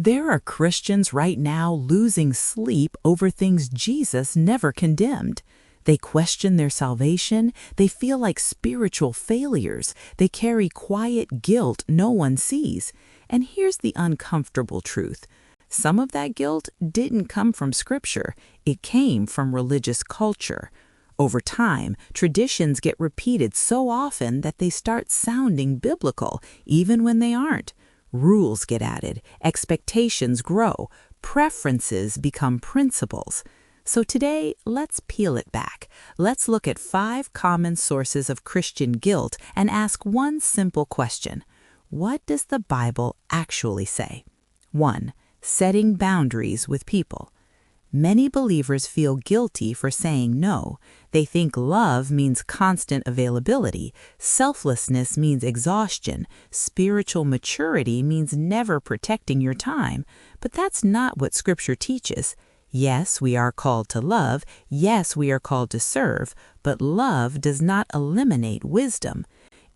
There are Christians right now losing sleep over things Jesus never condemned. They question their salvation, they feel like spiritual failures, they carry quiet guilt no one sees. And here's the uncomfortable truth. Some of that guilt didn't come from Scripture, it came from religious culture. Over time, traditions get repeated so often that they start sounding biblical, even when they aren't. Rules get added, expectations grow, preferences become principles. So today, let's peel it back. Let's look at 5 common sources of Christian guilt and ask one simple question. What does the Bible actually say? 1. Setting boundaries with people. Many believers feel guilty for saying no. They think love means constant availability, selflessness means exhaustion, spiritual maturity means never protecting your time. But that's not what Scripture teaches. Yes, we are called to love. Yes, we are called to serve. But love does not eliminate wisdom.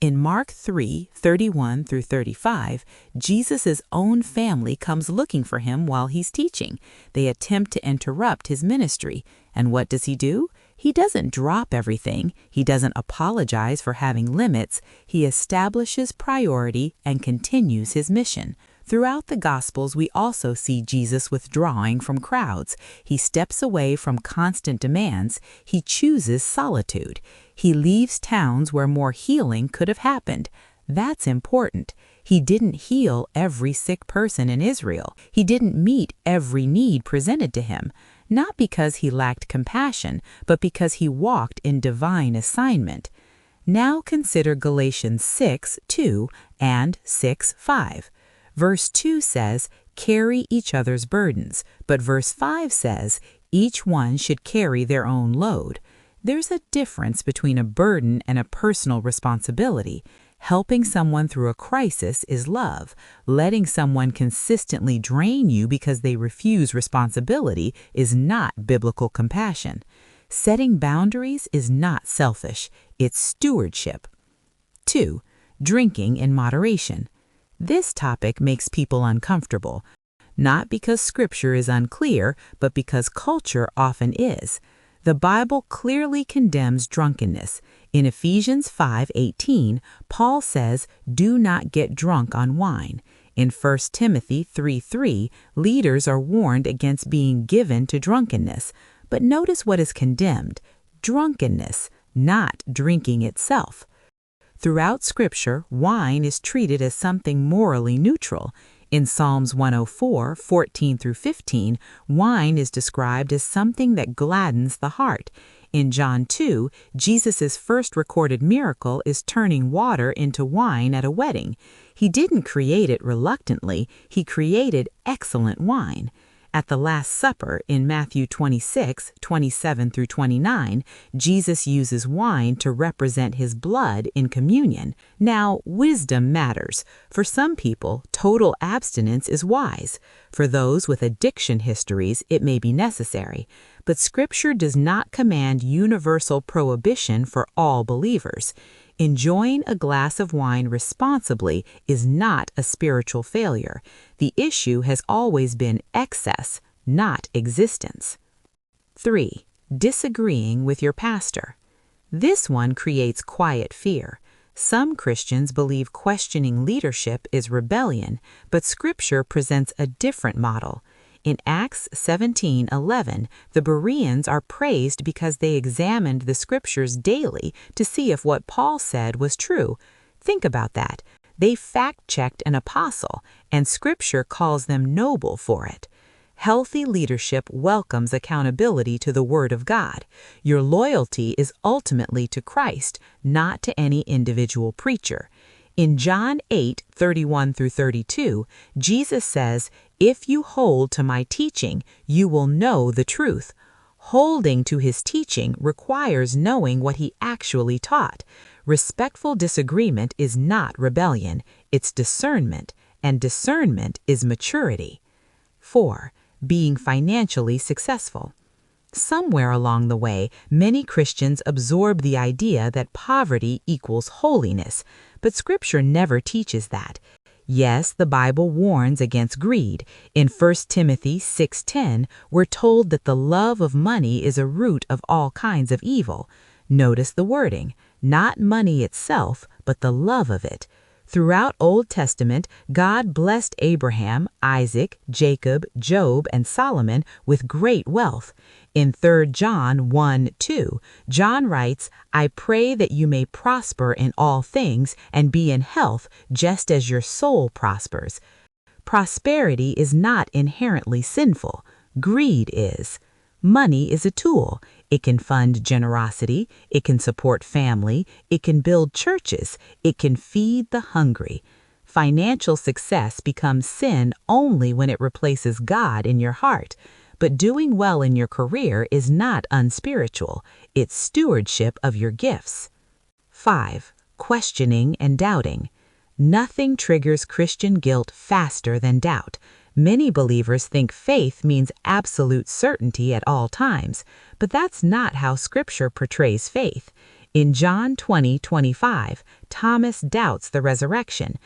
In Mark 3:31-35, Jesus' own family comes looking for him while he's teaching. They attempt to interrupt his ministry. And what does he do? He doesn't drop everything. He doesn't apologize for having limits. He establishes priority and continues his mission. Throughout the Gospels, we also see Jesus withdrawing from crowds. He steps away from constant demands. He chooses solitude. He leaves towns where more healing could have happened. That's important. He didn't heal every sick person in Israel. He didn't meet every need presented to him, not because he lacked compassion, but because he walked in divine assignment. Now consider Galatians 6:2 and 6:5. Verse 2 says, "Carry each other's burdens," but verse 5 says, "Each one should carry their own load." There's a difference between a burden and a personal responsibility. Helping someone through a crisis is love. Letting someone consistently drain you because they refuse responsibility is not biblical compassion. Setting boundaries is not selfish, it's stewardship. 2. Drinking in moderation. This topic makes people uncomfortable, not because Scripture is unclear, but because culture often is. The Bible clearly condemns drunkenness. In Ephesians 5:18, Paul says, "Do not get drunk on wine." In 1 Timothy 3:3, leaders are warned against being given to drunkenness. But notice what is condemned: drunkenness, not drinking itself. Throughout Scripture, wine is treated as something morally neutral. In Psalms 104:14-15, wine is described as something that gladdens the heart. In John 2, Jesus' first recorded miracle is turning water into wine at a wedding. He didn't create it reluctantly, he created excellent wine. At the Last Supper in Matthew 26:27-29, Jesus uses wine to represent his blood in communion. Now, wisdom matters. For some people, total abstinence is wise. For those with addiction histories, it may be necessary. But Scripture does not command universal prohibition for all believers. Enjoying a glass of wine responsibly is not a spiritual failure. The issue has always been excess, not existence. 3. Disagreeing with your pastor. This one creates quiet fear. Some Christians believe questioning leadership is rebellion, but Scripture presents a different model. In Acts 17:11, the Bereans are praised because they examined the Scriptures daily to see if what Paul said was true. Think about that. They fact-checked an apostle, and Scripture calls them noble for it. Healthy leadership welcomes accountability to the Word of God. Your loyalty is ultimately to Christ, not to any individual preacher. In John 8:31-32, Jesus says, "If you hold to my teaching, you will know the truth." Holding to his teaching requires knowing what he actually taught. Respectful disagreement is not rebellion, it's discernment, and discernment is maturity. 4. Being financially successful. Somewhere along the way, many Christians absorb the idea that poverty equals holiness, but Scripture never teaches that. Yes, the Bible warns against greed. In 1 Timothy 6:10, we're told that the love of money is a root of all kinds of evil. Notice the wording, not money itself, but the love of it. Throughout Old Testament, God blessed Abraham, Isaac, Jacob, Job, and Solomon with great wealth. In 3 John 1:2, John writes, I pray that you may prosper in all things and be in health, just as your soul prospers. Prosperity is not inherently sinful. Greed is. Money is a tool. It can fund generosity, it can support family, it can build churches, it can feed the hungry. Financial success becomes sin only when it replaces God in your heart. But doing well in your career is not unspiritual. It's stewardship of your gifts. 5. Questioning and doubting. Nothing triggers Christian guilt faster than doubt. Many believers think faith means absolute certainty at all times, but that's not how Scripture portrays faith. In John 20:25, Thomas doubts the resurrection.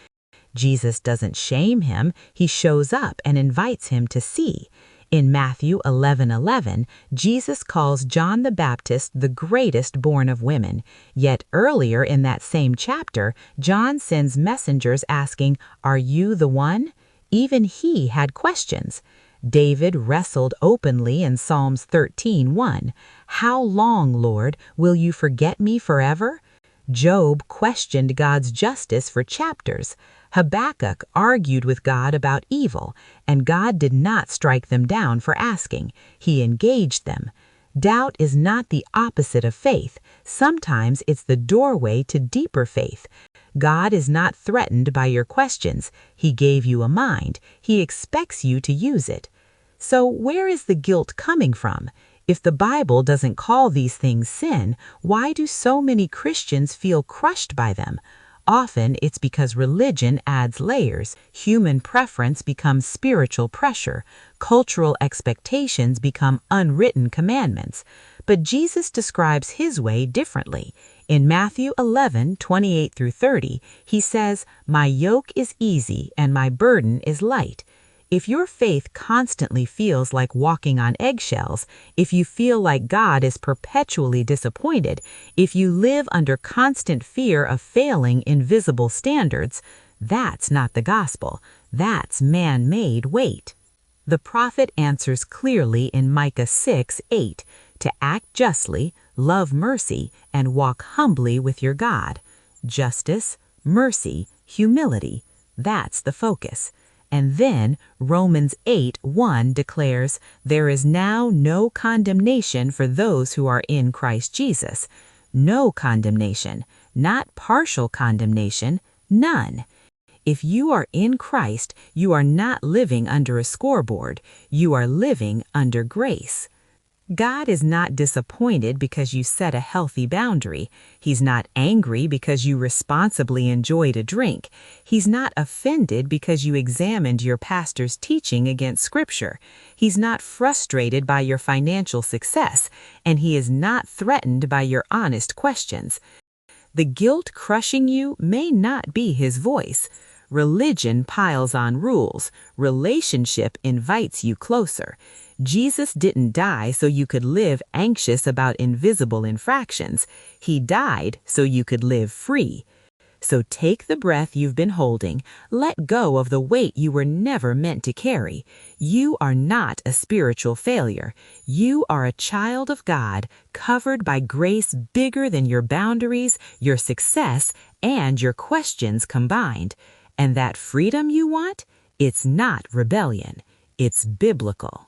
Jesus doesn't shame him, he shows up and invites him to see. In Matthew 11:11, Jesus calls John the Baptist the greatest born of women. Yet earlier in that same chapter, John sends messengers asking, Are you the one? Even he had questions. David wrestled openly in Psalms 13:1. How long, Lord, will you forget me forever? Job questioned God's justice for chapters. Habakkuk argued with God about evil, and God did not strike them down for asking. He engaged them. Doubt is not the opposite of faith. Sometimes it's the doorway to deeper faith. God is not threatened by your questions. He gave you a mind. He expects you to use it. So where is the guilt coming from? If the Bible doesn't call these things sin, why do so many Christians feel crushed by them? Often it's because religion adds layers, human preference becomes spiritual pressure, cultural expectations become unwritten commandments. But Jesus describes his way differently. In Matthew 11:28-30, he says, My yoke is easy and my burden is light. If your faith constantly feels like walking on eggshells, if you feel like God is perpetually disappointed, if you live under constant fear of failing invisible standards, that's not the gospel. That's man-made weight. The prophet answers clearly in Micah 6:8, to act justly, love mercy, and walk humbly with your God. Justice, mercy, humility, that's the focus. And then Romans 8:1 declares, There is now no condemnation for those who are in Christ Jesus. No condemnation, not partial condemnation, none. If you are in Christ, you are not living under a scoreboard. You are living under grace. God is not disappointed because you set a healthy boundary. He's not angry because you responsibly enjoyed a drink. He's not offended because you examined your pastor's teaching against Scripture. He's not frustrated by your financial success, and he is not threatened by your honest questions. The guilt crushing you may not be his voice. Religion piles on rules. Relationship invites you closer. Jesus didn't die so you could live anxious about invisible infractions. He died so you could live free. So take the breath you've been holding. Let go of the weight you were never meant to carry. You are not a spiritual failure. You are a child of God, covered by grace bigger than your boundaries, your success, and your questions combined. And that freedom you want, it's not rebellion. It's biblical.